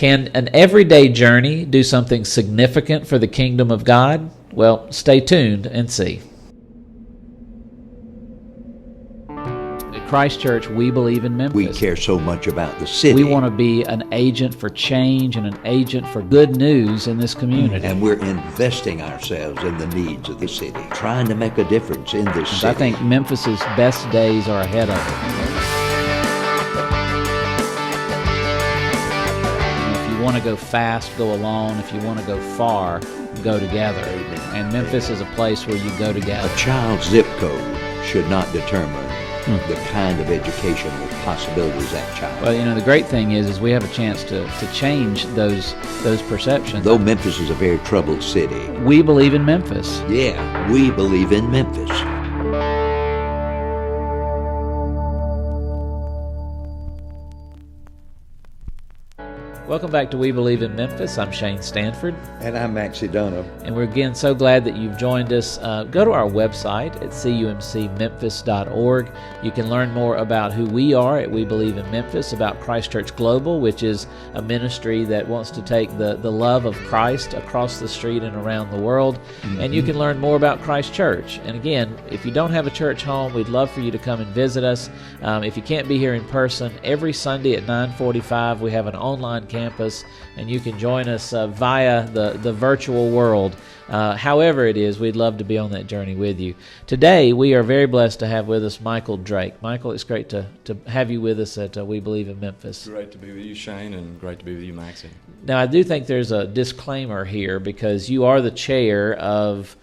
Can an everyday journey do something significant for the kingdom of God? Well, stay tuned and see. At Christ Church, we believe in Memphis. We care so much about the city. We want to be an agent for change and an agent for good news in this community. And we're investing ourselves in the needs of the city, trying to make a difference in this city. I think Memphis's best days are ahead of it. If you want to go fast, go alone. If you want to go far, go together. Amen. And Memphis is a place where you go together. A child's zip code should not determine the kind of educational possibilities that child. Well, the great thing is we have a chance to change those perceptions. Though Memphis is a very troubled city. We believe in Memphis. Yeah, we believe in Memphis. Welcome back to We Believe in Memphis. I'm Shane Stanford. And I'm Maxie Dunham. And we're again so glad that you've joined us. Go to our website at cumcmemphis.org. You can learn more about who we are at We Believe in Memphis, about Christ Church Global, which is a ministry that wants to take the love of Christ across the street and around the world. Mm-hmm. And you can learn more about Christ Church. And again, if you don't have a church home, we'd love for you to come and visit us. If you can't be here in person, every Sunday at 9:45 we have an online campus, and you can join us via the virtual world. However it is, we'd love to be on that journey with you. Today, we are very blessed to have with us Michael Drake. Michael, it's great to have you with us at We Believe in Memphis. Great to be with you, Shane, and great to be with you, Maxie. Now, I do think there's a disclaimer here because you are the chair of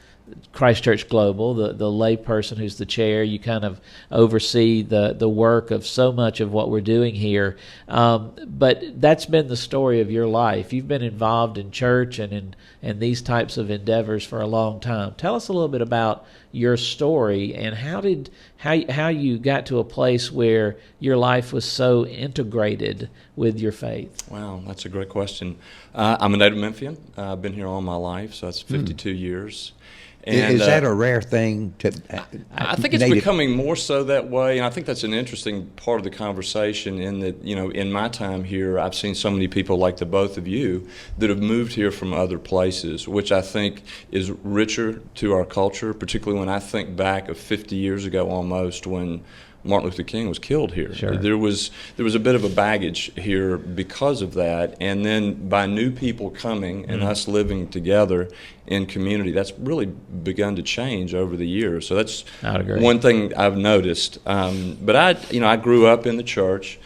Christ Church Global, the lay person who's the chair. You kind of oversee the work of so much of what we're doing here. But that's been the story of your life. You've been involved in church and in these types of endeavors for a long time. Tell us a little bit about your story and how you got to a place where your life was so integrated with your faith. Wow, that's a great question. I'm a native Memphian. I've been here all my life, so that's 52 years. And, is that a rare thing? I think it's becoming more so that way, and I think that's an interesting part of the conversation in that, in my time here, I've seen so many people like the both of you that have moved here from other places, which I think is richer to our culture, particularly when I think back of 50 years ago almost when Martin Luther King was killed here. Sure. There was a bit of a baggage here because of that, and then by new people coming and us living together in community, that's really begun to change over the years. So that's one thing I've noticed. But I grew up in the church.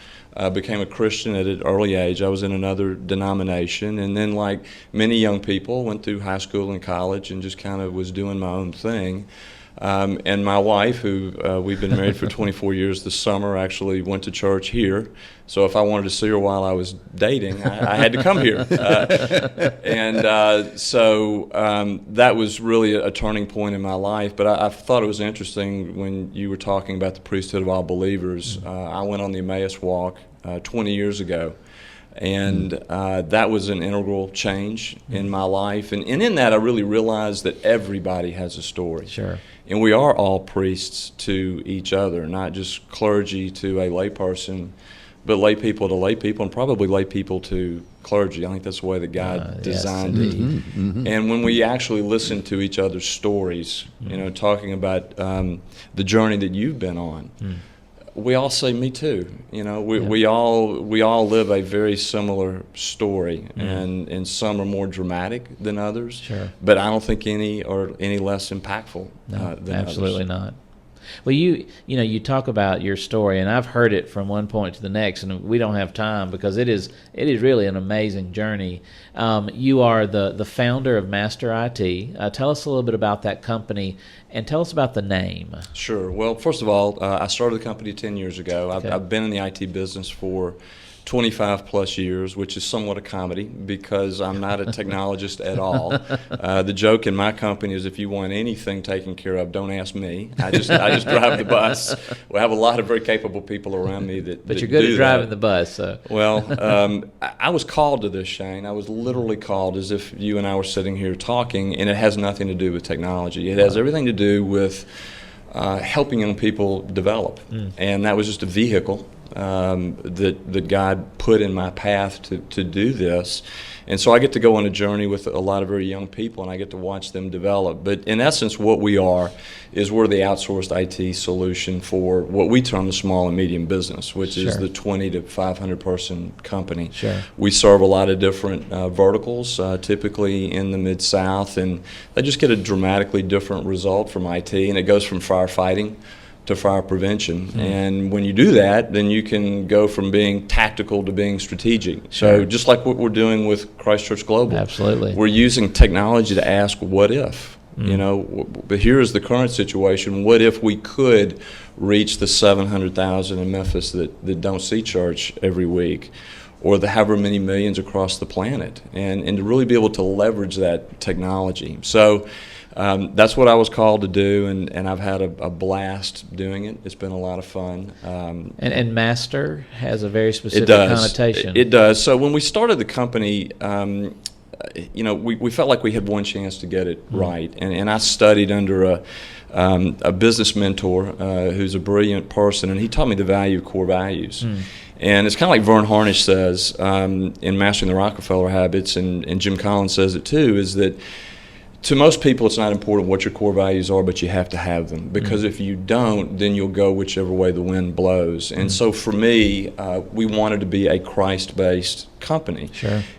Became a Christian at an early age. I was in another denomination, and then, like many young people, went through high school and college and just kind of was doing my own thing. And my wife, who we've been married for 24 years this summer, actually went to church here. So if I wanted to see her while I was dating, I had to come here. So that was really a turning point in my life. But I thought it was interesting when you were talking about the priesthood of all believers. I went on the Emmaus walk 20 years ago. And that was an integral change in my life. And in that, I really realized that everybody has a story. Sure. And we are all priests to each other, not just clergy to a layperson, but lay people to lay people, and probably lay people to clergy. I think that's the way that God designed it. And when we actually listen to each other's stories, talking about the journey that you've been on, we all say, "Me too." We all live a very similar story, and some are more dramatic than others. Sure. But I don't think any are any less impactful than absolutely others. not. Well, you talk about your story, and I've heard it from one point to the next, and we don't have time because it is really an amazing journey. You are the founder of masterIT. Tell us a little bit about that company, and tell us about the name. Sure. Well, first of all, I started the company 10 years ago. Okay. I've been in the IT business for 25 plus years, which is somewhat a comedy because I'm not a technologist at all. The joke in my company is if you want anything taken care of, don't ask me. I just drive the bus. We have a lot of very capable people around me But you're good at driving the bus. So. Well, I was called to this, Shane. I was literally called as if you and I were sitting here talking, and it has nothing to do with technology. It has everything to do with helping young people develop. And that was just a vehicle that God put in my path to do this. And so I get to go on a journey with a lot of very young people, and I get to watch them develop. But in essence, what we are is we're the outsourced IT solution for what we term the small and medium business, which is the 20 to 500 person company. We serve a lot of different verticals, typically in the Mid-South, and they just get a dramatically different result from IT, and it goes from firefighting to fire prevention. And when you do that, then you can go from being tactical to being strategic. So just like what we're doing with Christ Church Global. Absolutely. We're using technology to ask, what if? You know, but here's the current situation. What if we could reach the 700,000 in Memphis that don't see church every week, or the however many millions across the planet, and to really be able to leverage that technology. So that's what I was called to do, and I've had a blast doing it. It's been a lot of fun. And master has a very specific connotation. It does. So when we started the company, you know, we felt like we had one chance to get it right. And I studied under a business mentor who's a brilliant person, and he taught me the value of core values. And it's kind of like Vern Harnish says in Mastering the Rockefeller Habits, and Jim Collins says it too, is that to most people, it's not important what your core values are, but you have to have them. Because if you don't, then you'll go whichever way the wind blows. And so for me, we wanted to be a Christ-based company.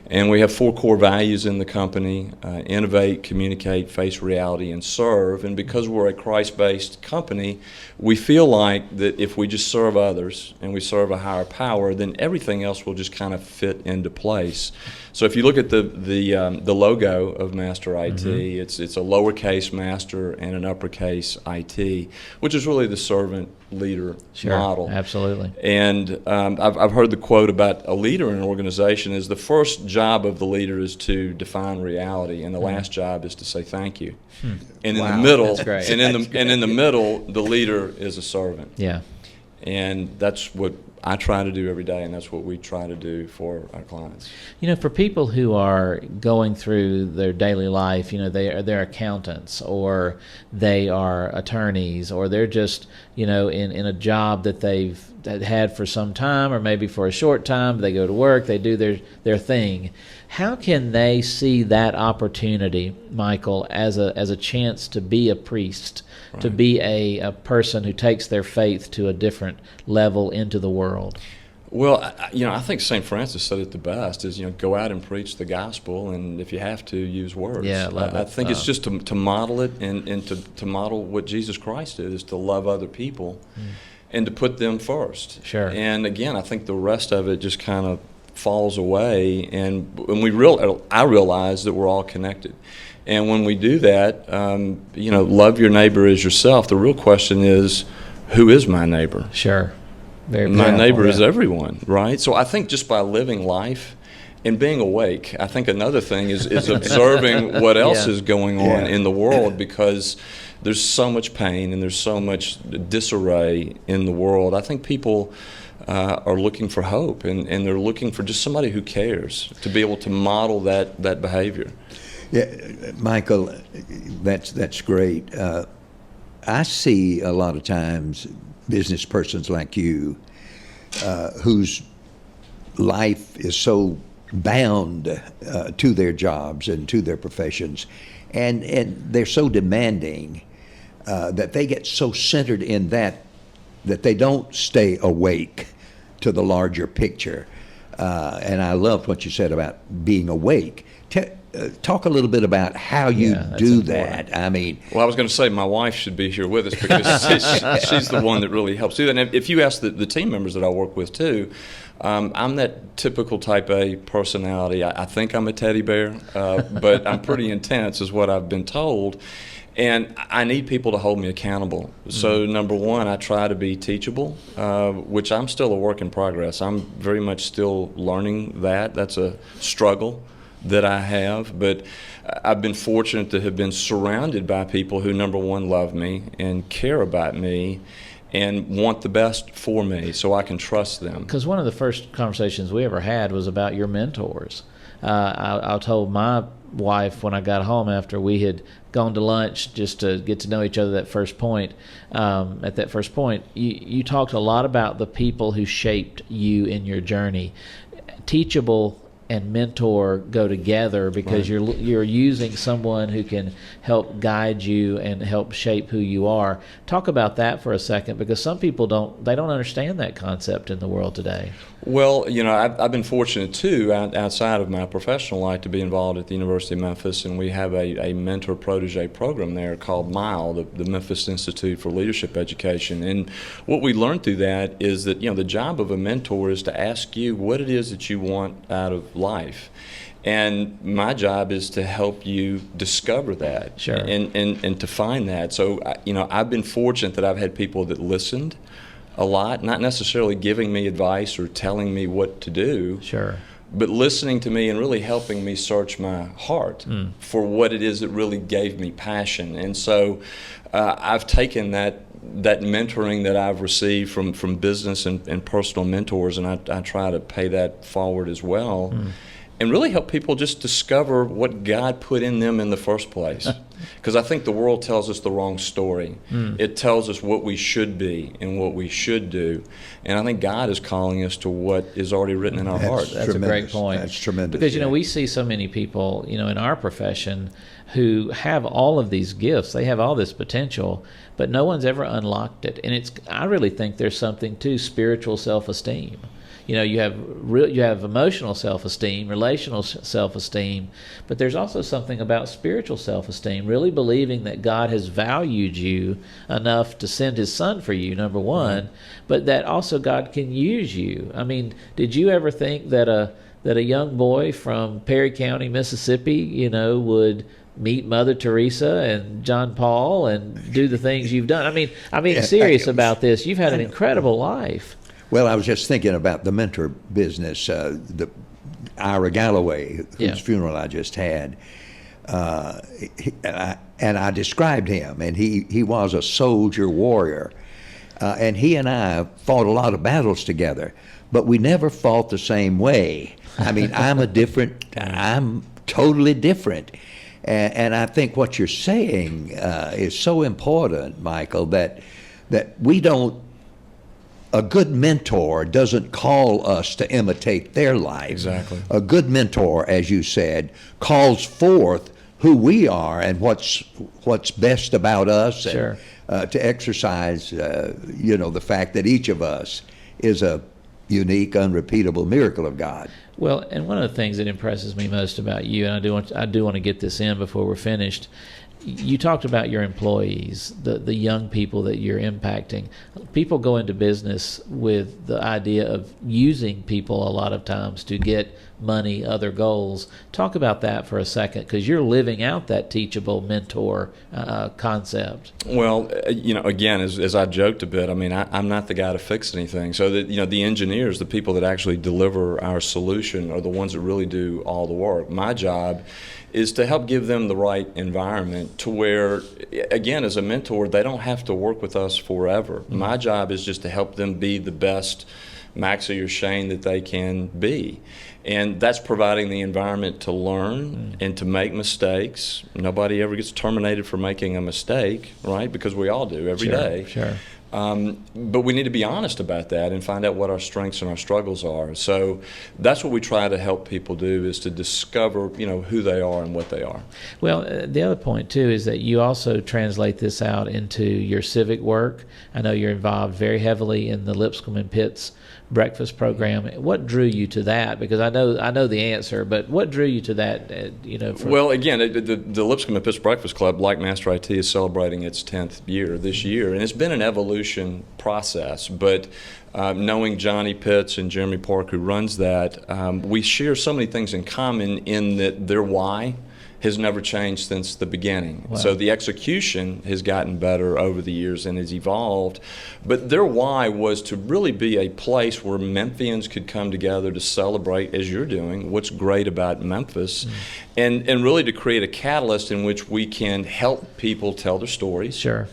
And we have 4 core values in the company: innovate, communicate, face reality, and serve. And because we're a Christ-based company, we feel like that if we just serve others and we serve a higher power, then everything else will just kind of fit into place. So if you look at the logo of masterIT, it's a lowercase master and an uppercase IT, which is really the servant leader model. Absolutely. And I've heard the quote about a leader in an organization is the first job of the leader is to define reality, and the last job is to say thank you. And in the middle, and in the middle, the leader is a servant. And that's what I try to do every day, and that's what we try to do for our clients. You know, for people who are going through their daily life, you know, they're accountants, or they are attorneys, or they're just, you know, in a job that they've had for some time, or maybe for a short time. They go to work, they do their thing. How can they see that opportunity, Michael, as a chance to be a priest, to be a person who takes their faith to a different level into the world? Well, you know, I think St. Francis said it the best, is, you know, go out and preach the gospel, and if you have to, use words. I think it's just to model it, and to model what Jesus Christ did, is to love other people and to put them first. And again, I think the rest of it just kind of falls away, and I realize that we're all connected. And when we do that, you know, love your neighbor as yourself. The real question is, who is my neighbor? Very my neighbor is everyone, right? So I think just by living life and being awake, I think another thing is observing what else is going on in the world, because there's so much pain and there's so much disarray in the world. I think people are looking for hope, and they're looking for just somebody who cares to be able to model that behavior. Yeah, Michael, that's great. I see a lot of times business persons like you whose life is so bound to their jobs and to their professions, and they're so demanding that they get so centered in that they don't stay awake to the larger picture. And I loved what you said about being awake. Talk a little bit about how you do that. I mean, well, I was going to say my wife should be here with us, because she's the one that really helps do that. And if you ask the team members that I work with too, I'm that typical type A personality. I think I'm a teddy bear, but I'm pretty intense, is what I've been told. And I need people to hold me accountable. So number one, I try to be teachable, which I'm still a work in progress. I'm very much still learning that. That's a struggle that I have, but I've been fortunate to have been surrounded by people who, number one, love me and care about me, and want the best for me so I can trust them. Because one of the first conversations we ever had was about your mentors. I told my wife when I got home after we had gone to lunch just to get to know each other at that first point, you talked a lot about the people who shaped you in your journey. Teachable and mentor go together because Right. you're using someone who can help guide you and help shape who you are. Talk about that for a second, because some people don't understand that concept in the world today. Well, I've been fortunate too, outside of my professional life, to be involved at the University of Memphis, and we have a mentor-protege program there called MILE, the Memphis Institute for Leadership Education. And what we learned through that is that, the job of a mentor is to ask you what it is that you want out of life. And my job is to help you discover that. Sure. And to find that. So, I've been fortunate that I've had people that listened a lot, not necessarily giving me advice or telling me what to do, Sure. but listening to me and really helping me search my heart for what it is that really gave me passion. And so I've taken that mentoring that I've received from business and personal mentors, and I try to pay that forward as well. And really help people just discover what God put in them in the first place. Because I think the world tells us the wrong story. It tells us what we should be and what we should do. And I think God is calling us to what is already written in our heart. That's a great point. That's tremendous. Because, we see so many people, in our profession who have all of these gifts. They have all this potential, but no one's ever unlocked it. And I really think there's something to spiritual self-esteem. You have emotional self-esteem, relational self-esteem, but there's also something about spiritual self-esteem, really believing that God has valued you enough to send His Son for you, number one, but that also God can use you. I mean, did you ever think that a young boy from Perry County, Mississippi, would meet Mother Teresa and John Paul and do the things you've done? I mean, serious about this. You've had an incredible life. Well, I was just thinking about the mentor business. Ira Galloway, whose funeral I just had, and I described him, and he was a soldier warrior, and he and I fought a lot of battles together, but we never fought the same way. I mean, I'm totally different. And I think what you're saying is so important, Michael, that we don't. A good mentor doesn't call us to imitate their life. Exactly. A good mentor, as you said, calls forth who we are and what's best about us. Sure. And, to exercise, the fact that each of us is a unique, unrepeatable miracle of God. Well, and one of the things that impresses me most about you, and I do want to get this in before we're finished. You talked about your employees, the young people that you're impacting. People go into business with the idea of using people a lot of times to get money, other goals. Talk about that for a second, because you're living out that teachable mentor concept. Well, again, as I joked a bit, I'm not the guy to fix anything. So that the engineers, the people that actually deliver our solution, are the ones that really do all the work. My job is to help give them the right environment to where, again, as a mentor, they don't have to work with us forever. My job is just to help them be the best Maxie or Shane that they can be. And that's providing the environment to learn and to make mistakes. Nobody ever gets terminated for making a mistake, right? Because we all do every day. Sure. But we need to be honest about that and find out what our strengths and our struggles are. So that's what we try to help people do, is to discover, who they are and what they are. Well, the other point, too, is that you also translate this out into your civic work. I know you're involved very heavily in the Lipscomb and Pitts breakfast program. What drew you to that? Because I know the answer, but what drew you to that? Well, again, the Lipscomb and Pitts Breakfast Club, like masterIT, is celebrating its 10th year this year, and it's been an evolution process. But knowing Johnny Pitts and Jeremy Park, who runs that, we share so many things in common in that their why has never changed since the beginning. Wow. So the execution has gotten better over the years and has evolved. But their why was to really be a place where Memphians could come together to celebrate, as you're doing, what's great about Memphis, and really to create a catalyst in which we can help people tell their stories. Sure.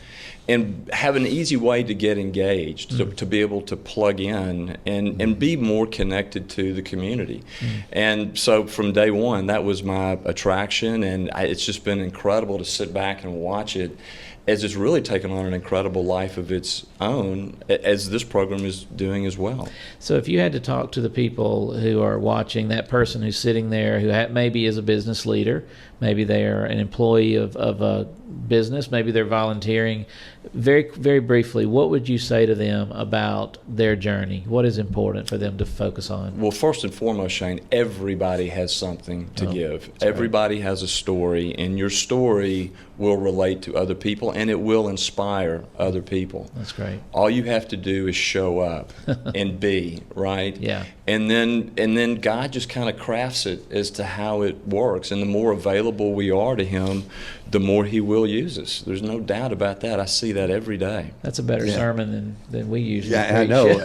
and have an easy way to get engaged, to be able to plug in and be more connected to the community. And so from day one, that was my attraction, and it's just been incredible to sit back and watch it as it's really taken on an incredible life of its own, as this program is doing as well. So if you had to talk to the people who are watching, that person who's sitting there who maybe is a business leader, maybe they are an employee of a business, maybe they're volunteering, very, very briefly, what would you say to them about their journey? What is important for them to focus on? Well, first and foremost, Shane, everybody has something to give. Everybody has a story, and your story will relate to other people, and it will inspire other people. That's great. All you have to do is show up and be, right? Yeah. And then God just kind of crafts it as to how it works. And the more available we are to Him, the more He will use us. There's no doubt about that. I see that every day. That's a better sermon than we usually preach. I know.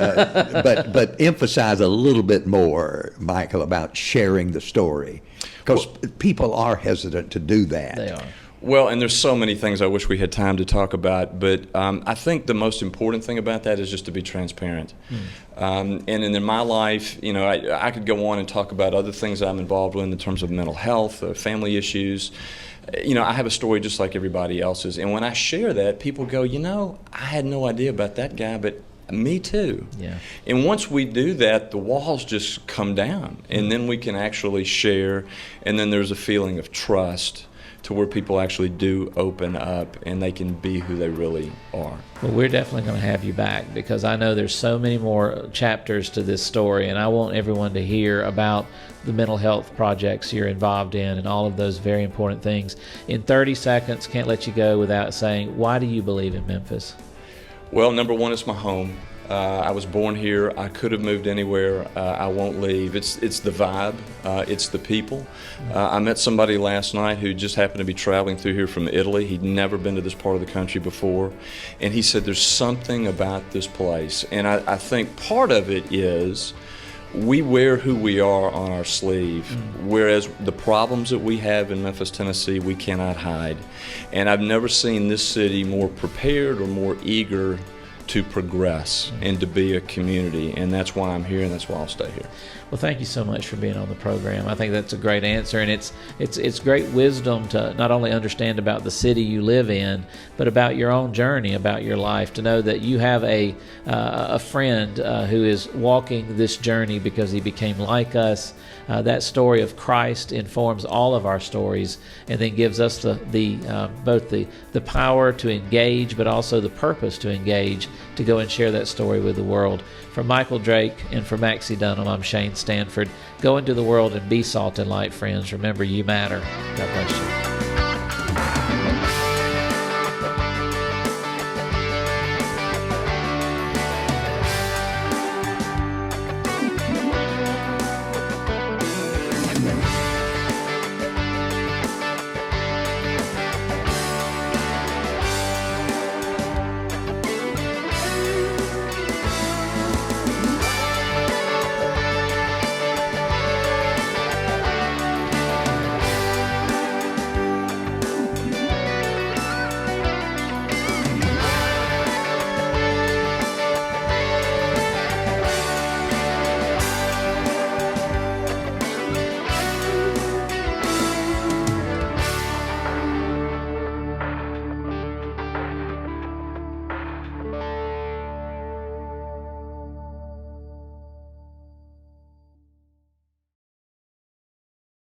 But emphasize a little bit more, Michael, about sharing the story. Because people are hesitant to do that. They are. Well, and there's so many things I wish we had time to talk about, but I think the most important thing about that is just to be transparent. And in my life, you know, I could go on and talk about other things I'm involved in terms of mental health, family issues. You know, I have a story just like everybody else's, and when I share that, people go, you know, I had no idea about that guy, but me too. Yeah. And once we do that, the walls just come down, and then we can actually share, and then there's a feeling of trust to where people actually do open up and they can be who they really are. Well, we're definitely going to have you back, because I know there's so many more chapters to this story, and I want everyone to hear about the mental health projects you're involved in and all of those very important things. In 30 seconds, can't let you go without saying, why do you believe in Memphis? Well, number one, it's my home. I was born here. I could have moved anywhere. I won't leave. It's the vibe. It's the people. I met somebody last night who just happened to be traveling through here from Italy. He'd never been to this part of the country before. And he said, there's something about this place. And I think part of it is we wear who we are on our sleeve, whereas the problems that we have in Memphis, Tennessee, we cannot hide. And I've never seen this city more prepared or more eager to progress and to be a community, and that's why I'm here, and that's why I'll stay here. Well, thank you so much for being on the program. I think that's a great answer, and it's great wisdom to not only understand about the city you live in, but about your own journey, about your life, to know that you have a friend who is walking this journey because he became like us. That story of Christ informs all of our stories, and then gives us both the power to engage, but also the purpose to engage, to go and share that story with the world. For Michael Drake and for Maxie Dunham, I'm Shane Stanford. Go into the world and be salt and light, friends. Remember, you matter. God bless you.